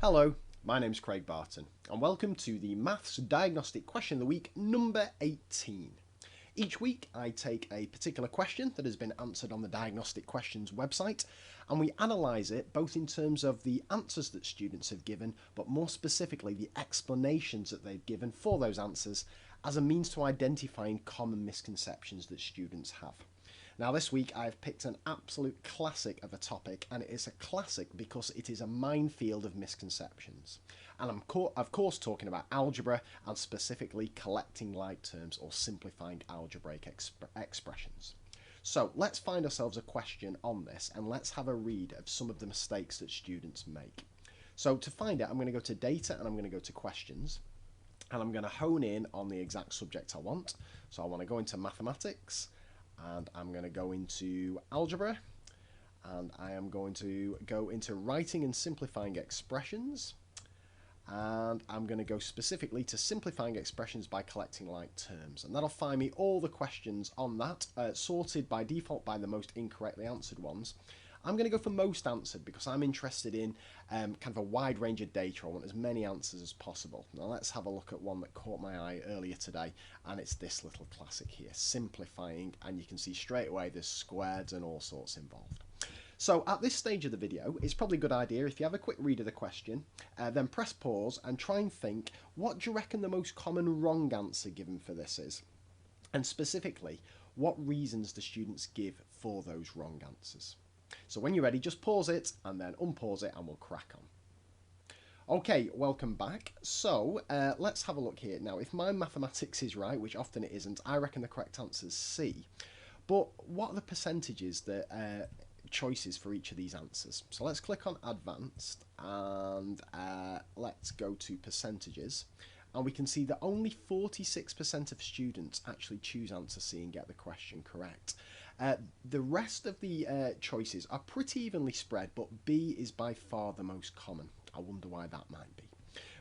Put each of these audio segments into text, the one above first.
Hello, my name's Craig Barton, and welcome to the Maths Diagnostic Question of the Week number 18. Each week I take a particular question that has been answered on the Diagnostic Questions website, and we analyse it both in terms of the answers that students have given, but more specifically the explanations that they've given for those answers as a means to identifying common misconceptions that students have. Now this week I've picked an absolute classic of a topic, and it is a classic because it is a minefield of misconceptions. And I'm of course talking about algebra, and specifically collecting like terms or simplifying algebraic expressions. So let's find ourselves a question on this, and let's have a read of some of the mistakes that students make. So to find it, I'm going to go to data and I'm going to go to questions, and I'm going to hone in on the exact subject I want. So I want to go into mathematics, and I'm going to go into algebra, and I am going to go into writing and simplifying expressions, and I'm going to go specifically to simplifying expressions by collecting like terms, and that'll find me all the questions on that, sorted by default by the most incorrectly answered ones. I'm going to go for most answered because I'm interested in kind of a wide range of data. I want as many answers as possible. Now let's have a look at one that caught my eye earlier today, and it's this little classic here, simplifying, and you can see straight away there's squares and all sorts involved. So at this stage of the video, it's probably a good idea if you have a quick read of the question, then press pause and try and think, what do you reckon the most common wrong answer given for this is? And specifically, what reasons do students give for those wrong answers? So when you're ready, just pause it and then unpause it and we'll crack on. Okay, welcome back. So let's have a look here. Now, if my mathematics is right, which often it isn't, I reckon the correct answer is C. But what are the percentages that choices for each of these answers? So let's click on advanced and let's go to percentages. And we can see that only 46% of students actually choose answer C and get the question correct. The rest of the choices are pretty evenly spread, but B is by far the most common. I wonder why that might be.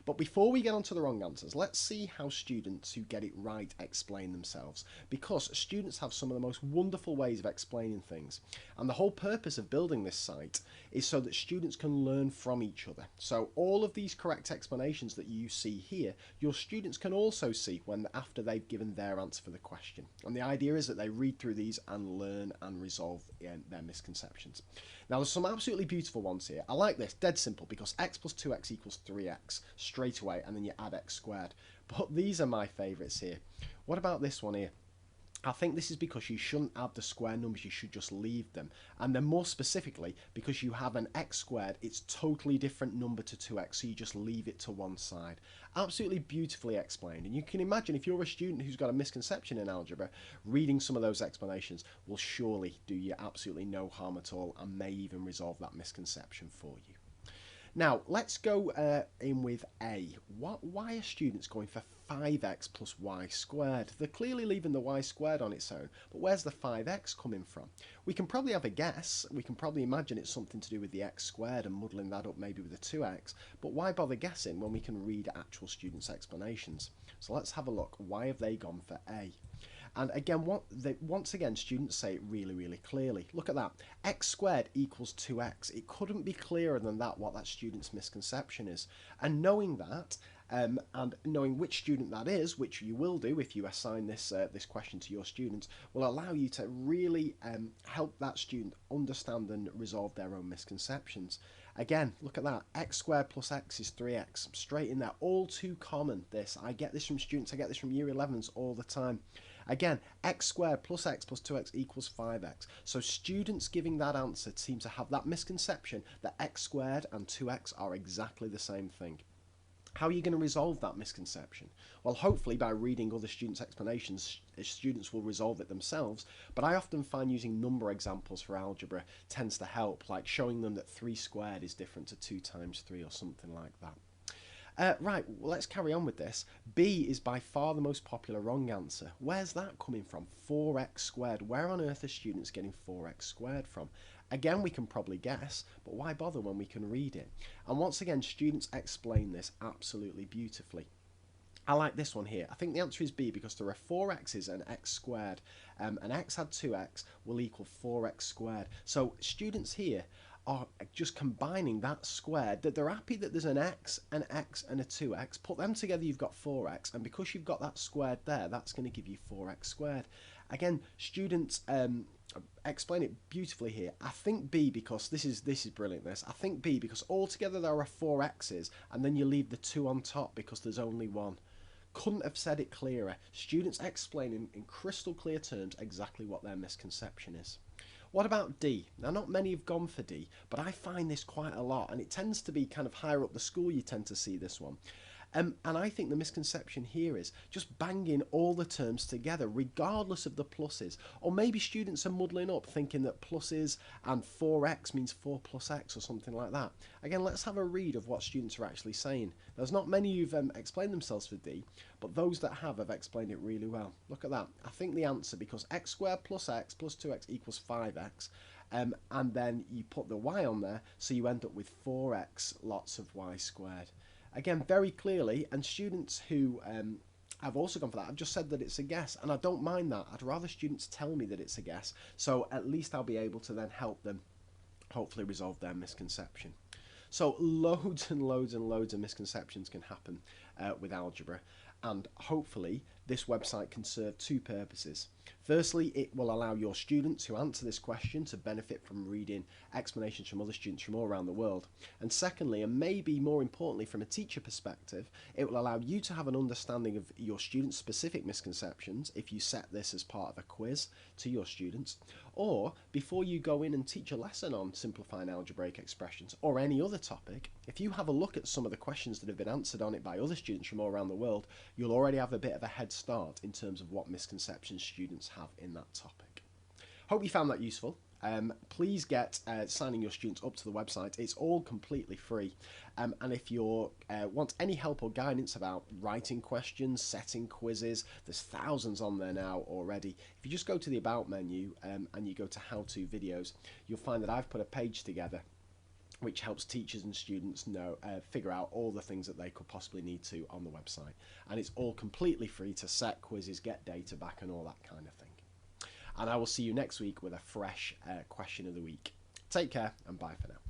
But before we get on to the wrong answers, let's see how students who get it right explain themselves, because students have some of the most wonderful ways of explaining things, and the whole purpose of building this site is so that students can learn from each other. So all of these correct explanations that you see here, your students can also see after they've given their answer for the question, and the idea is that they read through these and learn and resolve their misconceptions. Now there's some absolutely beautiful ones here. I like this, dead simple, because x plus 2x equals 3x straight away, and then you add x squared. But these are my favourites here. What about this one here? I think this is because you shouldn't add the square numbers, you should just leave them. And then more specifically, because you have an x squared, it's totally different number to 2x, so you just leave it to one side. Absolutely beautifully explained. And you can imagine if you're a student who's got a misconception in algebra, reading some of those explanations will surely do you absolutely no harm at all, and may even resolve that misconception for you. Now, let's go in with A. Why are students going for 5x plus y squared? They're clearly leaving the y squared on its own, but where's the 5x coming from? We can probably have a guess. We can probably imagine it's something to do with the x squared and muddling that up maybe with the 2x, but why bother guessing when we can read actual students' explanations? So let's have a look. Why have they gone for A? And again, once again, students say it really, really clearly. Look at that. X squared equals 2x. It couldn't be clearer than that what that student's misconception is. And knowing that, and knowing which student that is, which you will do if you assign this question to your students, will allow you to really help that student understand and resolve their own misconceptions. Again, look at that. X squared plus x is 3x. Straight in there. All too common, this. I get this from students. I get this from year 11s all the time. Again, x squared plus x plus 2x equals 5x. So students giving that answer seem to have that misconception that x squared and 2x are exactly the same thing. How are you going to resolve that misconception? Well, hopefully by reading other students' explanations, students will resolve it themselves, but I often find using number examples for algebra tends to help, like showing them that 3 squared is different to 2 times 3 or something like that. Right, well, let's carry on with this. B is by far the most popular wrong answer. Where's that coming from? 4x squared. Where on earth are students getting 4x squared from? Again, we can probably guess, but why bother when we can read it? And once again, students explain this absolutely beautifully. I like this one here. I think the answer is B because there are 4 x's and x squared. An x had 2x will equal 4x squared. So students here are just combining that squared, that they're happy that there's an x, and a 2x. Put them together, you've got 4x, and because you've got that squared there, that's going to give you 4x squared. Again, students explain it beautifully here. I think B, because this is brilliant. I think B because altogether there are 4x's, and then you leave the 2 on top because there's only one. Couldn't have said it clearer. Students explaining in crystal clear terms exactly what their misconception is. What about D? Now, not many have gone for D, but I find this quite a lot, and it tends to be kind of higher up the school you tend to see this one. And I think the misconception here is just banging all the terms together, regardless of the pluses. Or maybe students are muddling up, thinking that pluses and 4x means 4 plus x or something like that. Again, let's have a read of what students are actually saying. There's not many who've explained themselves for D, but those that have explained it really well. Look at that. I think the answer, because x squared plus x plus 2x equals 5x, and then you put the y on there, so you end up with 4x lots of y squared. Again, very clearly, and students who have also gone for that, I've just said that it's a guess, and I don't mind that. I'd rather students tell me that it's a guess, so at least I'll be able to then help them hopefully resolve their misconception. So loads and loads and loads of misconceptions can happen with algebra, and hopefully this website can serve two purposes. Firstly, it will allow your students who answer this question to benefit from reading explanations from other students from all around the world. And secondly, and maybe more importantly from a teacher perspective, it will allow you to have an understanding of your students' specific misconceptions if you set this as part of a quiz to your students, or before you go in and teach a lesson on simplifying algebraic expressions or any other topic, if you have a look at some of the questions that have been answered on it by other students from all around the world, you'll already have a bit of a head start in terms of what misconceptions students have in that topic. Hope you found that useful. Please get signing your students up to the website. It's all completely free. And if you want any help or guidance about writing questions, setting quizzes, there's thousands on there now already. If you just go to the About menu and you go to How To Videos, you'll find that I've put a page together which helps teachers and students figure out all the things that they could possibly need to on the website. And it's all completely free to set quizzes, get data back, and all that kind of thing. And I will see you next week with a fresh question of the week. Take care, and bye for now.